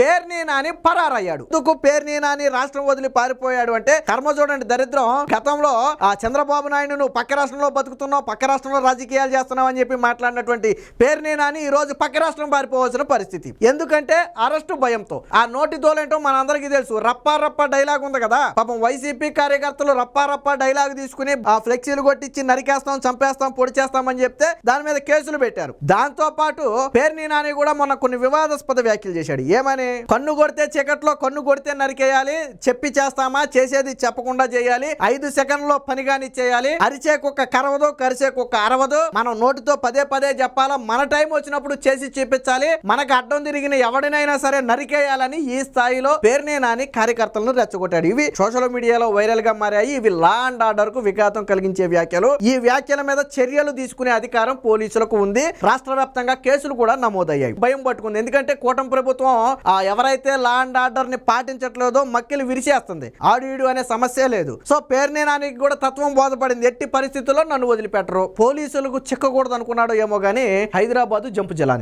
పేర్ని నాని పరారయ్యాడు. ఎందుకు పేర్ని నాని రాష్ట్రం వదిలి పారిపోయాడు అంటే కర్మ చూడండి దరిద్రం. గతంలో ఆ చంద్రబాబు నాయుడు నువ్వు పక్క రాష్ట్రంలో బతుకుతున్నావు, పక్క రాష్ట్రంలో రాజకీయాలు చేస్తున్నావు అని చెప్పి మాట్లాడినటువంటి పేర్ని నాని ఈ రోజు పక్క రాష్ట్రం పారిపోవాల్సిన పరిస్థితి. ఎందుకంటే అరెస్టు భయంతో. ఆ నోటి దోలేంటో మనందరికీ తెలుసు. రప్పా రప్పా డైలాగ్ ఉంది కదా, పాపం వైసీపీ కార్యకర్తలు రప్పా రప్పా డైలాగ్ తీసుకుని ఆ ఫ్లెక్సీలు కొట్టించి నరికేస్తాం, చంపేస్తాం, పొడి చేస్తామని చెప్తే దాని మీద కేసులు పెట్టారు. దాంతో పాటు పేర్ని నాని కూడా మొన్న కొన్ని వివాదాస్పద వ్యాఖ్యలు చేశాడు. ఏమని? కన్ను కొడితే చీకట్లో, కన్ను కొడితే నరికేయాలి, చెప్పి చేస్తామా, చేసేది చెప్పకుండా చేయాలి, 5 సెకండ్లో పనిగాని చేయాలి, అరిచే కుక్క కరవదు, కరిచే కుక్క అరవదు, మనం నోటితో పదే పదే చెప్పాలా, మన టైం వచ్చినప్పుడు చేసి చూపించాలి, మనకు అడ్డం తిరిగిన ఎవడినైనా సరే నరికేయాలని ఈ స్థాయిలో పేర్ని నాని కార్యకర్తలను రెచ్చగొట్టాడు. ఇవి సోషల్ మీడియాలో వైరల్ గా మారాయి. ఇవి లా అండ్ ఆర్డర్ కు విఘాతం కలిగించే వ్యాఖ్యలు. ఈ వ్యాఖ్యల మీద చర్యలు తీసుకునే అధికారం పోలీసులకు ఉంది. రాష్ట్ర వ్యాప్తంగా కేసులు కూడా నమోదయ్యాయి. భయం పట్టుకుంది. ఎందుకంటే కూటమి ప్రభుత్వం ఎవరైతే లా అండ్ ఆర్డర్ ని పాటించట్లేదో మక్కిలు విరిచేస్తుంది. ఆడు అనే సమస్య లేదు. సో పేర్ని నానికి కూడా తత్వం బోధపడింది. ఎట్టి పరిస్థితుల్లో నన్ను వదిలిపెట్టరు, పోలీసులకు చిక్కకూడదు అనుకున్నాడో ఏమో గానీ హైదరాబాద్ జంపు జలాని.